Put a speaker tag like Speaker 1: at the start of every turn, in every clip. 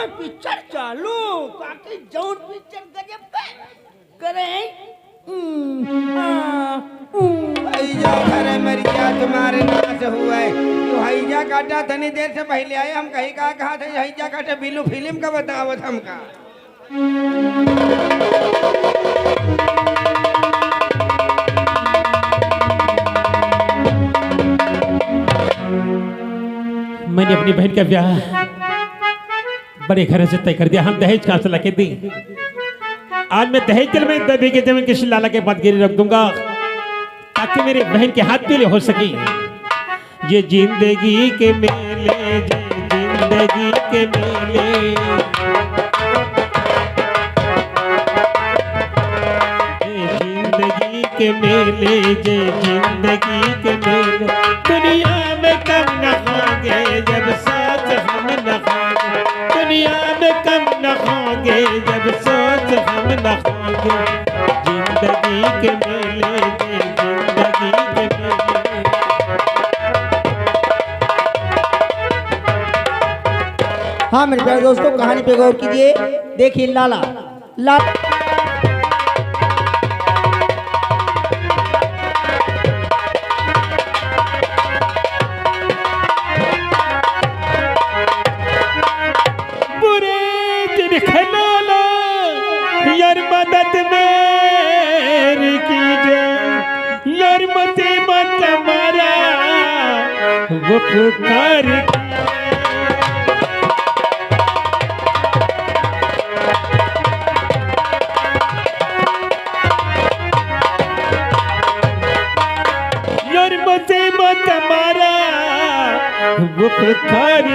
Speaker 1: Picture चालू काकी जौन पिक्चर गजब का करे
Speaker 2: भैया घरे मरिया तुम्हारे नाश हुआ है तू हैजा काटा तनी देर से पहले आए हम कहीं कहा थे हैजा काटे बिल्लू फिल्म का बतावत हमका
Speaker 3: मैंने अपनी बहन का ब्याह बड़े घर से तय कर दिया। हम दहेज कहां से लाके दी। आज मैं दहेज के में दबी के जमीन किसी लाला के बाद गिरी रख दूंगा ताकि मेरी बहन के हाथ पीले हो सके। ये जिंदगी के मेले, जिंदगी के मेले, जिंदगी के मेले, जे जिंदगी के मेले। दुनिया में कम न होंगे जब साथ हम न होंगे, दुनिया में कम न होंगे जब सोच हम न होंगे। जिंदगी के मेले, जे जिंदगी के मेले।
Speaker 1: हाँ मेरे प्यारे दोस्तों, कहानी पे गौर कीजिए। देखिए लाला
Speaker 3: बुरे दिन खलाला यार मदद मेरी कीजिए, यार मुसीबत हमारा वो पुकार। यार मुसीबत हमारा वो पुकार।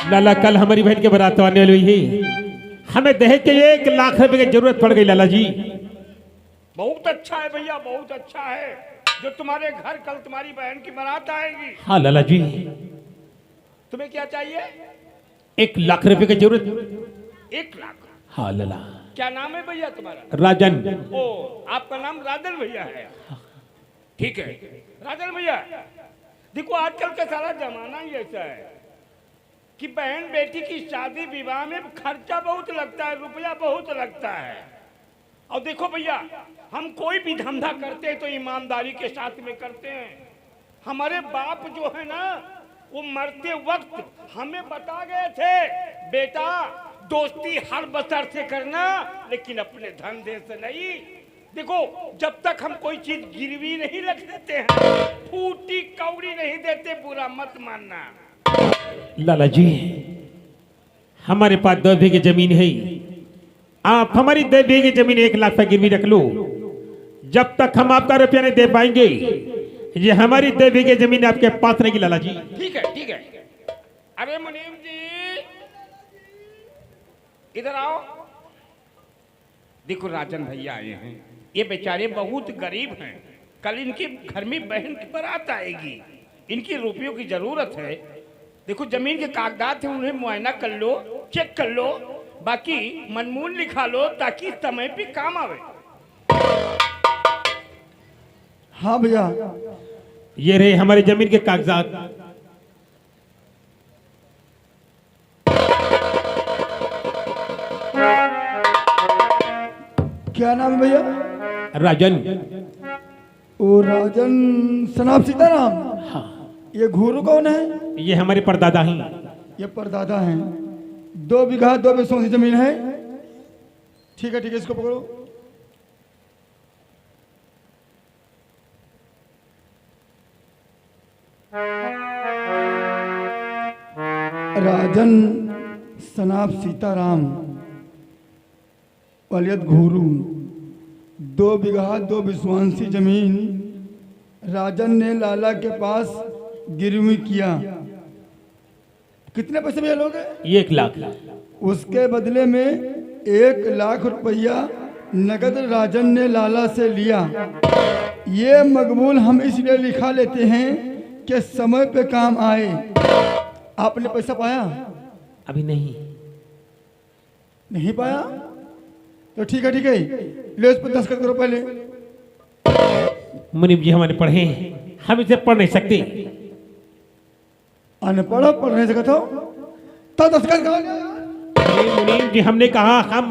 Speaker 3: लाला कल हमारी बहन के बारात आने वाली हुई, हमें दहेज के 1 लाख रुपए की जरूरत पड़ गई। लाला जी
Speaker 2: बहुत अच्छा है भैया, बहुत अच्छा है जो तुम्हारे घर कल तुम्हारी बहन की बारात आएगी।
Speaker 3: हाँ लाला जी,
Speaker 2: तुम्हें क्या चाहिए?
Speaker 3: 1 लाख रुपए की जरूरत।
Speaker 2: 1 लाख?
Speaker 3: हाँ लाला।
Speaker 2: क्या नाम है भैया तुम्हारा?
Speaker 3: राजन।
Speaker 2: ओ आपका नाम राजन भैया है? ठीक है राजन भैया, देखो आजकल का सारा जमाना ही ऐसा है कि बहन बेटी की शादी विवाह में खर्चा बहुत लगता है, रुपया बहुत लगता है। और देखो भैया, हम कोई भी धंधा करते हैं तो ईमानदारी के साथ में करते हैं। हमारे बाप जो है ना, वो मरते वक्त हमें बता गए थे, बेटा दोस्ती हर बसर से करना लेकिन अपने धंधे से नहीं। देखो जब तक हम कोई चीज गिरवी नहीं रख देते हैं, फूटी कौड़ी नहीं देते, बुरा मत मानना।
Speaker 3: लाला जी हमारे पास 2 बीघे जमीन है, आप हमारी 2 बीघे जमीन 1 लाख पर गिरवी रख लो। जब तक हम आपका रुपया नहीं दे पाएंगे, ये हमारी 2 बीघे जमीन आपके पास रहेगी। लाला जी
Speaker 2: ठीक है ठीक है। अरे मुनीम जी इधर आओ। देखो राजन भैया आए हैं, ये बेचारे बहुत गरीब हैं। कल इनके घर में बहन की बारात आएगी, इनकी रुपयों की जरूरत है। देखो जमीन के कागजात हैं, उन्हें मुआयना कर लो, चेक कर लो, बाकी मनमूल लिखा लो ताकि समय पे काम आवे।
Speaker 1: हाँ भैया,
Speaker 3: ये रहे हमारी जमीन के कागजात।
Speaker 1: क्या नाम है भैया?
Speaker 3: राजन।
Speaker 1: ओ राजन सनाब सीताराम।
Speaker 3: हाँ।
Speaker 1: ये घोरू कौन है?
Speaker 3: ये हमारे परदादा हैं।
Speaker 1: ये परदादा हैं। 2 बीघा 2 बेसों की जमीन है। ठीक है इसको पकड़ो। राजन सनाब सीताराम वलियत घोरू 2 बीघा 2 विश्वांसी जमीन राजन ने लाला के पास गिरवी किया। कितने पैसे भैया लोगे?
Speaker 3: 1 लाख।
Speaker 1: उसके बदले में 1 लाख रुपया नगद राजन ने लाला से लिया। ये मकबूल हम इसलिए लिखा लेते हैं कि समय पे काम आए। आपने पैसा पाया?
Speaker 3: अभी नहीं।
Speaker 1: नहीं पाया तो ठीक है ले उस पर 10 करो पहले।
Speaker 3: मुनीम जी हमारे पढ़े, हम इसे पढ़ नहीं सकते।
Speaker 1: अनपढ़ पढ़ नहीं सकते हो तो 10 करो।
Speaker 3: मुनीम जी हमने कहा हम।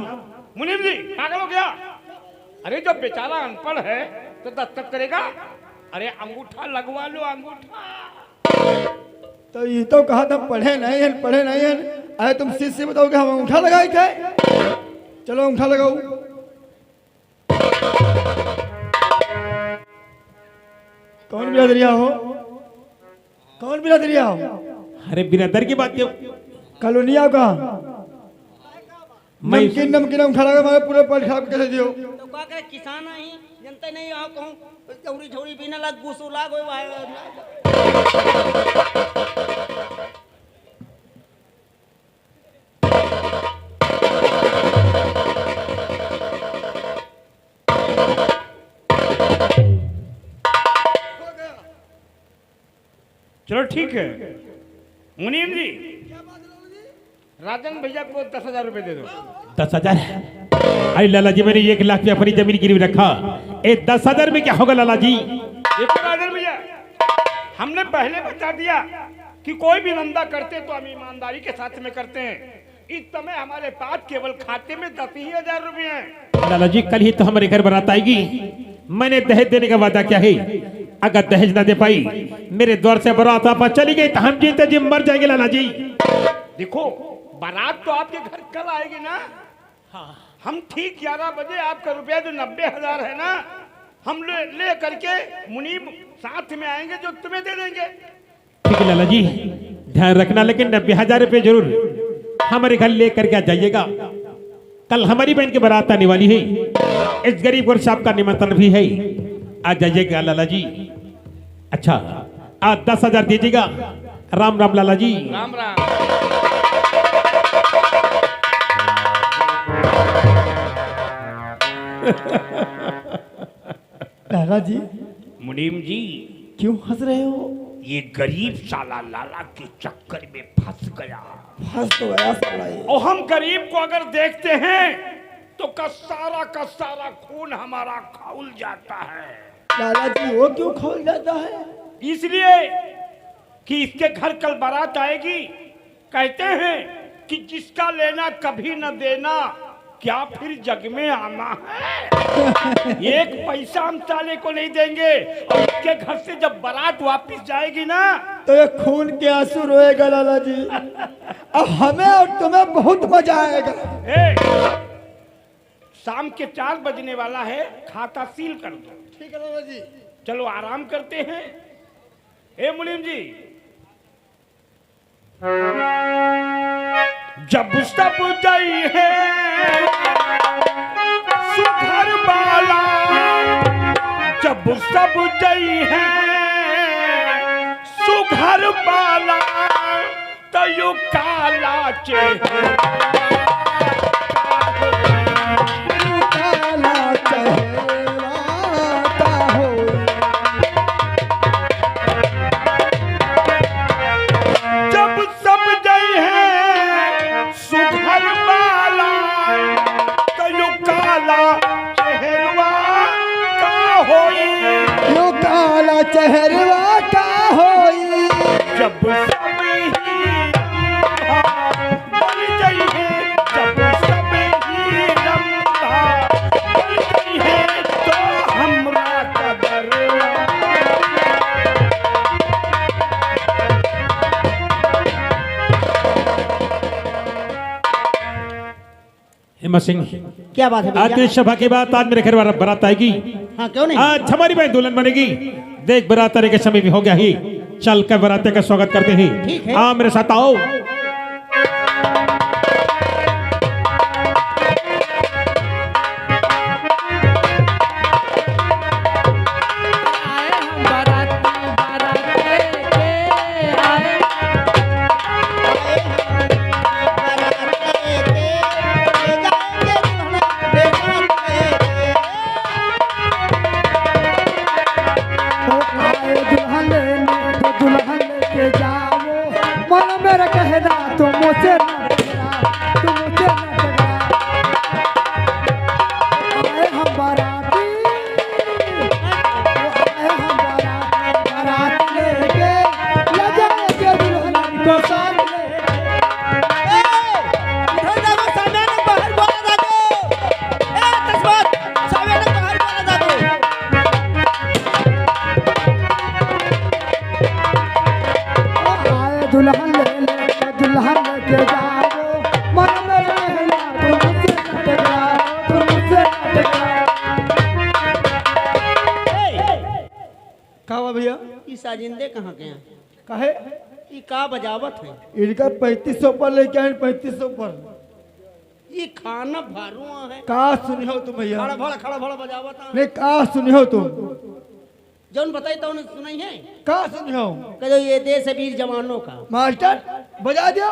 Speaker 2: मुनीम जी पागल हो गया? अरे जब बेचारा अनपढ़ है तो दस्तखत करेगा? अरे अंगूठा लगवा लो, अंगूठा।
Speaker 1: तो ये तो कहा था पढ़े नहीं है। अरे तुम से बताओगे हम अंगूठा लगाए थे। चलो अंगूठा लगाओ। कौन बिरादरिया हो?
Speaker 3: अरे बिरादर की बात क्यों?
Speaker 1: कॉलोनिया का नमकीन अंगूठा लगा हमारे पूरे पेट खराब कैसे दियो?
Speaker 4: तो का करे किसान आई जनता नहीं यहाँ कहूँ चौड़ी छोड़ी बिना लग गुस्सो लाग होए
Speaker 2: चलो ठीक है मुनीम जी, राजन भैया को 10,000 रुपए दे दो।
Speaker 3: 10,000? अरे लाला जी मैंने 1 लाख रुपया अपनी जमीन गिरवी रखा। 10,000 में क्या होगा लाला जी?
Speaker 2: देखो राजन भैया, हमने पहले बता दिया कि कोई भी धंधा करते तो हम ईमानदारी के साथ में करते हैं। इस समय हमारे पास केवल खाते में 10,000 रुपए हैं।
Speaker 3: लाला जी कल ही तो हमारे घर बारात आएगी। मैंने दहेज देने का वादा किया है। अगर दहेज ना दे पाई मेरे द्वार से बारात आप चली गई तो हम जीते जी मर जाएंगे लाला जी।
Speaker 2: देखो बारात तो आपके घर कल आएगी ना। हाँ। हम ठीक 11 बजे आपका रुपया जो 90,000 है ना, हम ले करके मुनीम साथ में आएंगे जो तुम्हें दे देंगे।
Speaker 3: ठीक है लाला जी, ध्यान रखना लेकिन 90,000 रुपये जरूर हमारे घर ले करके आ जाइएगा। कल हमारी बहन की बारात आने वाली है। इस गरीब और साहब का निमंत्रण भी है, आ जाइएगा लाला जी। अच्छा आज 10,000 दीजिएगा। राम राम लाला जी।
Speaker 2: राम राम।
Speaker 1: लाला जी
Speaker 2: मुनीम जी
Speaker 1: क्यों हंस रहे हो?
Speaker 2: ये गरीब साला लाला के चक्कर में फंस गया।
Speaker 1: फंस तो गया साला ये।
Speaker 2: और हम गरीब को अगर देखते हैं तो का सारा खून हमारा खौल जाता है।
Speaker 1: लाला जी वो क्यों खोल जाता है?
Speaker 2: इसलिए कि इसके घर कल बारात आएगी। कहते हैं कि जिसका लेना कभी न देना, क्या फिर जग में आना है। 1 पैसा हम साले को नहीं देंगे। और इसके घर से जब बारात वापस जाएगी ना
Speaker 1: तो ये खून के आंसू रोएगा लाला जी। अब हमें और तुम्हें बहुत मजा आएगा।
Speaker 2: शाम के 4 बजने वाला है, खाता सील कर दो।
Speaker 1: ठीक है लाला जी।
Speaker 2: चलो आराम करते हैं। मुनीम जी, जब सब गई है सुघर बाला, जब सब गई है सुघर बाला, तो यू काला चेहरा
Speaker 1: चेहरवा का होई।
Speaker 2: जब सब ही बन गई है, जब सब ही रंभा बन गई है, तो हमरा कदर
Speaker 3: हेमा सिंह,
Speaker 4: क्या बात है
Speaker 3: आज
Speaker 4: भैया?
Speaker 3: की सभा के बाद आज मेरे घर बारात आएगी।
Speaker 4: हाँ क्यों नहीं?
Speaker 3: आज हमारी बहन दुल्हन बनेगी। देख बारात आने के समय भी हो गया ही। चल कर बराते का स्वागत करते हैं।
Speaker 4: ठीक है।
Speaker 3: हाँ मेरे साथ आओ।
Speaker 1: भैया
Speaker 4: ई साजिंदे कहाँ के हैं?
Speaker 1: काहे
Speaker 4: ई का बजावत है?
Speaker 1: इनका 3500 पर लेके आए 3500 पर
Speaker 4: ये खाना भारुआ है।
Speaker 1: का सुनी हो तुम भैया?
Speaker 4: खड़ा भड़ा बजावत है।
Speaker 1: नहीं का सुनी हो तुम?
Speaker 4: जौन बताई तो सुनाई है।
Speaker 1: का सुनी हो?
Speaker 4: कहो ये देश है वीर जवानों का।
Speaker 1: मास्टर बजा दिया।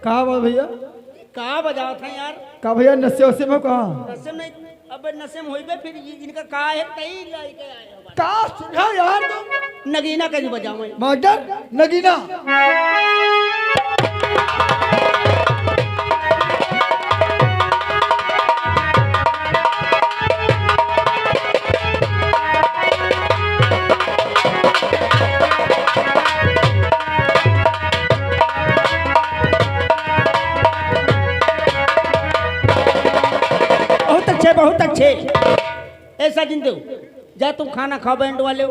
Speaker 1: कहा भैया?
Speaker 4: कहा बजाओ था यार?
Speaker 1: का भैया नशे वसे में कहा?
Speaker 4: नशे नहीं, अब नशे में होइबे फिर इनका का है तई लाई के आए हो।
Speaker 1: का सुना यार तुम?
Speaker 4: नगीना कहीं बजाओ
Speaker 1: मास्टर नगीना।
Speaker 4: बहुत अच्छे ऐसा जिंदे जा तुम खाना खाओ बैंड वाले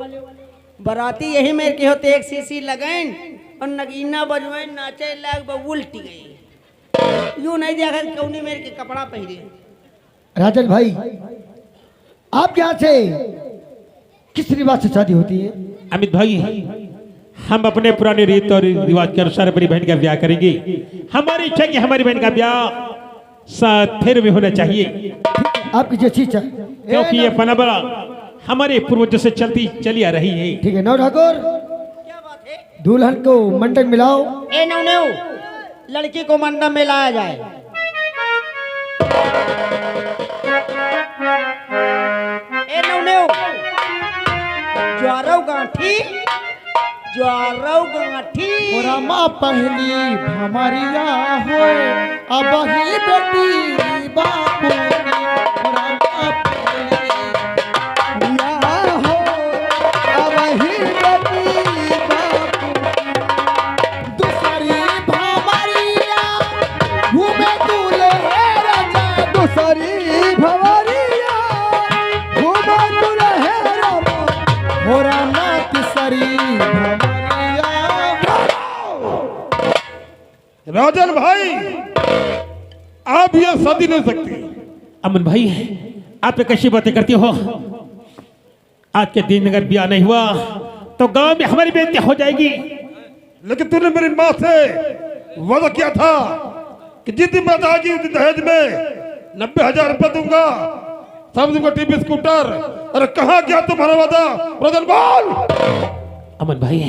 Speaker 4: बराती यही मेरे के होते एक सीसी लगाइन और नगीना बजवाए नाचे लाग उल्टी गई यूं नहीं देखा कौनी मेरे के कपड़ा पहने।
Speaker 5: राजन भाई आप यहाँ से किस रिवाज से शादी होती है?
Speaker 3: अमित भाई हम अपने पुराने रीत और रिवाज के अनुसार अपनी बहन का ब्याह करेंगे। हमारी इच्छा कि हमारी बहन का ब्याह साथ फिर में होना चाहिए,
Speaker 5: आपकी जैसी इच्छा।
Speaker 3: क्योंकि ये परंपरा हमारे पूर्वजों से चली आ रही है।
Speaker 5: ठीक है नौ ठाकुर,
Speaker 4: क्या बात है?
Speaker 5: दुल्हन को मंडप मिलाओ।
Speaker 4: ए नौ लड़की को मंडप में लाया जाए। ए नौ ज्वारव गांठी
Speaker 5: रामा पहली हमारिया हो अब ही बेटी बापू रामा पहली हो अब ही बेटी बापू दूसरी भवरिया घूमे दूल्हे राजा दूसरी भवरिया घूमे दूल्हे रामा हो रामा तीसरी
Speaker 6: राजन भाई आप यह शादी नहीं सकती।
Speaker 3: अमन भाई आप कैसी बातें करती हो? आज के दिन अगर ब्याह नहीं हुआ तो गांव में हमारी बेइज्जती हो जाएगी।
Speaker 6: लेकिन तूने मेरी माँ से वादा किया था कि जितनी बात आएगी उतनी दहेज में 90,000 रुपए दूंगा, सब दूंगा टीवी स्कूटर। अरे कहाँ गया तुम्हारा वादा? राजन बोल।
Speaker 3: अमन भाई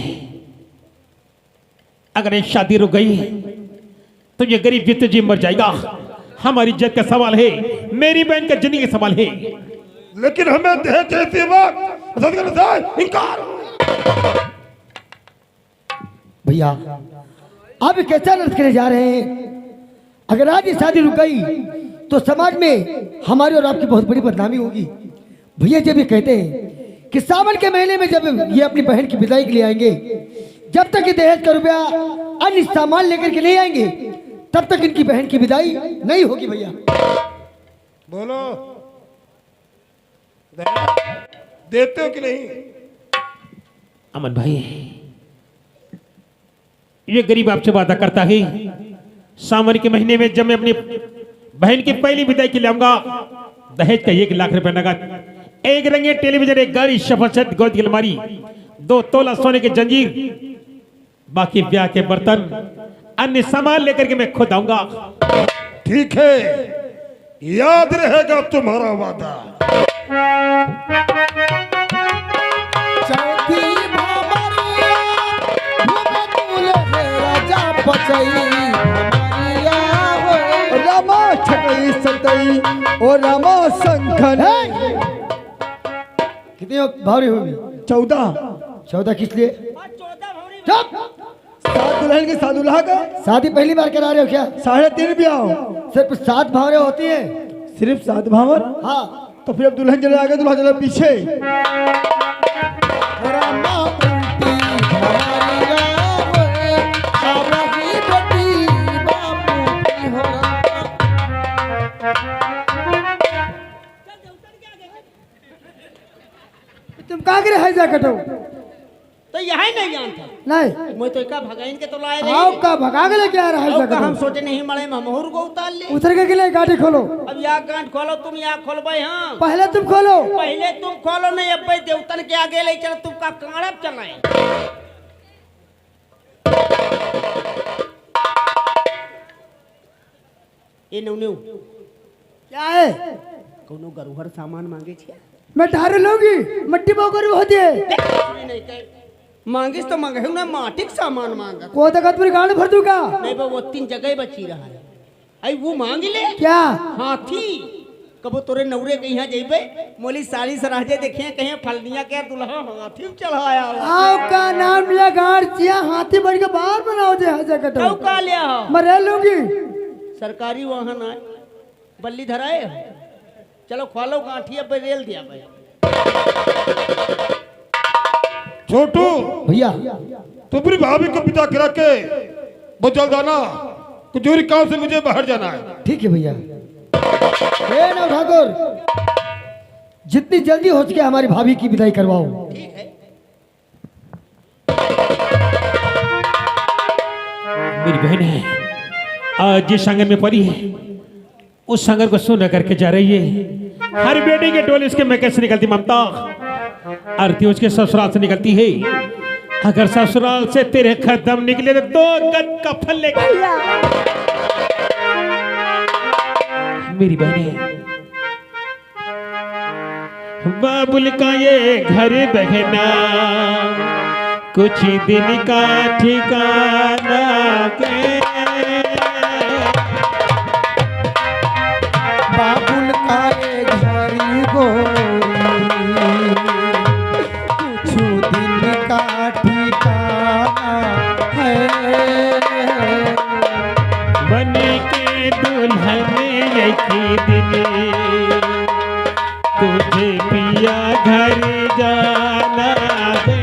Speaker 3: अगर ये शादी रुक गई तो ये गरीब वित्त जी मर जाएगा। हमारी इज्जत का सवाल है, मेरी बहन का जिंदगी का सवाल है।
Speaker 6: लेकिन हमें दहेज चाहिए वक्त इनकार।
Speaker 5: भैया आप कैसा नृत्य करने जा रहे हैं? अगर आज ये शादी रुक गई तो समाज में हमारी और आपकी बहुत बड़ी बदनामी होगी। भैया जब ये कहते हैं कि सावन के महीने में जब ये अपनी बहन की विदाई के लिए आएंगे, जब तक ये दहेज का रुपया अन्य सामान लेकर के नहीं आएंगे तब तक इनकी बहन की विदाई नहीं होगी। भैया
Speaker 6: बोलो देते हो कि नहीं?
Speaker 3: अमन भाई, ये गरीब आपसे वादा करता है सावन के महीने में जब मैं अपनी बहन की पहली विदाई के लिए आऊंगा, दहेज का 1 लाख रुपए नगद, 1 रंगे टेलीविजन, 1 गाड़ी, सफरचंद, गोद की अलमारी, 2 तोला सोने के जंजीर, बाकी ब्याह के बर्तन, अन्य सामान लेकर के मैं खुद आऊंगा।
Speaker 6: ठीक है, याद रहेगा तुम्हारा वादा।
Speaker 5: चौथी भामरिया घूमे दूल्हे राजा बचई भामरिया होए।
Speaker 1: रामा छकई सतई और रामा संखन।
Speaker 5: कितनी भावरी होगी?
Speaker 1: 14।
Speaker 5: 14 किस लिए?
Speaker 4: 14
Speaker 5: चुप!
Speaker 1: 7 दुल्हन के 7 दूल्हा का
Speaker 5: शादी पहली बार करा रहे हो क्या?
Speaker 1: 3.5 ब्याह।
Speaker 5: सिर्फ 7 भावरे होती है?
Speaker 1: सिर्फ 7 भावर?
Speaker 5: हाँ।
Speaker 1: तो फिर अब दुल्हन चले आगे, दूल्हा चले पीछे।
Speaker 5: रामा उल्टी भामरिया होए, बाबा की बेटी बापू की हो रामा। तुम कहाँ गिरे है जाकटो?
Speaker 4: तो यही नहीं जानता
Speaker 5: नहीं
Speaker 4: मैं तो का भगाइन के तो लाए
Speaker 5: आओ का भगा के लेके आ रहा है
Speaker 4: का हम
Speaker 5: जाकटो।
Speaker 4: सोचे नहीं मड़े में मोहर को उतार ले।
Speaker 5: उतर के लिए गाड़ी खोलो।
Speaker 4: अब या गांठ खोलो, तुम या खोलबे। हाँ
Speaker 5: पहले तुम खोलो।
Speaker 4: पहले तुम खोलो, नहीं अब भाई देवतन के आगे ले चल, तुम का कांड़ब चलाए। ए नौनु
Speaker 5: क्या है?
Speaker 4: कोनो गरुहर सामान मांगे छिया?
Speaker 5: मैं ढारे लोगी मट्टी बोकरू होती है।
Speaker 4: नहीं कहे मांगिस तो मांगे ना, माटिक सामान मांगा।
Speaker 5: को तक पूरी गाड़ी भर दूंगा।
Speaker 4: नहीं बा वो 3 जगह बची रहा है। आई वो मांग ले
Speaker 5: क्या?
Speaker 4: हाथी। कबो तोरे नवरे के यहाँ जेबे मोली साड़ी सराजे देखे कहीं फलनिया के दुल्हा हाथी में चढ़ाया हो।
Speaker 5: आओ का नाम लिया गाड़ चिया हाथी बन के बाहर बनाओ जे है जगत।
Speaker 4: औ का लिया हो?
Speaker 5: मैं रह लूंगी।
Speaker 4: सरकारी वाहन आए बल्ली धराए। चलो खोलो गांठी, अब रेल दिया भाई।
Speaker 6: छोटू,
Speaker 5: भैया
Speaker 6: तुम्हारी भाभी को पिता करा के बहुत जल्द आना, कुछ जरूरी काम से मुझे बाहर जाना है।
Speaker 5: ठीक है भैया। ए नव ठाकुर, जितनी जल्दी हो सके हमारी भाभी की विदाई करवाओ।
Speaker 4: ठीक है।
Speaker 3: मेरी बहन है आज जिस संगम में पड़ी है, उस संगम को सुना करके जा रही है। हर बेटी के डोले इसके मैं कैसे निकलती ममता, आरती उसके ससुराल से निकलती है। अगर ससुराल से तेरे कदम निकले तो 2 गज का फल लेगा। मेरी बहन बाबुल का ये घर बहना कुछ दिन का ठिकाना के।
Speaker 5: बाबुल का ये घरी गोरी कुछ दिन का ठिकाना है।
Speaker 3: बन के दुल्हन एक दिन तुझे पिया घर जाना दे।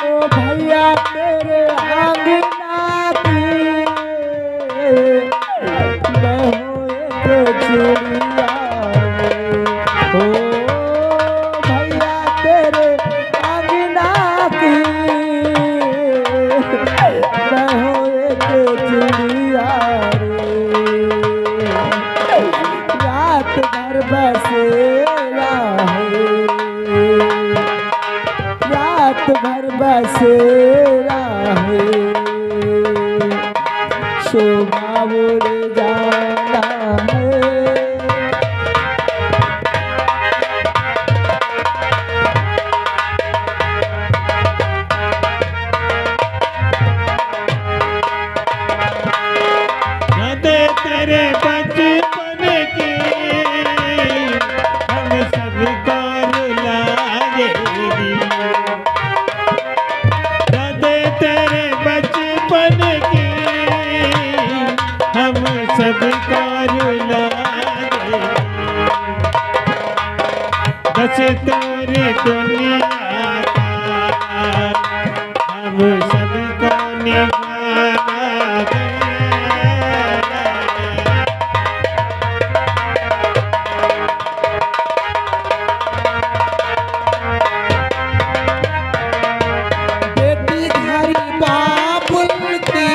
Speaker 5: ओ भैया तेरे आंगना की मैं हूँ एक चिड़िया। ओ भैया तेरे आंगना की मैं हूँ एक चिड़िया रे। रात भर बसेरा है, रात भर बसेरा है, शोभा उड़ जाना है।
Speaker 3: यादें तेरे बचपन की हम सब को रुलाएगी। यादें तेरे बचपन की हम सब को सारी दुनिया का हम सबको निभाना है।
Speaker 7: बेटी घर बाबुल की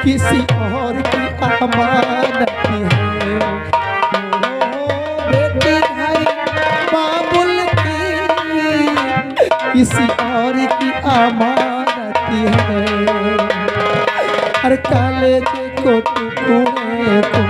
Speaker 7: किसी और की अमानत है। बेटी घर बाबुल की किसी और की अमानत है। हर काले देखो टुकड़े को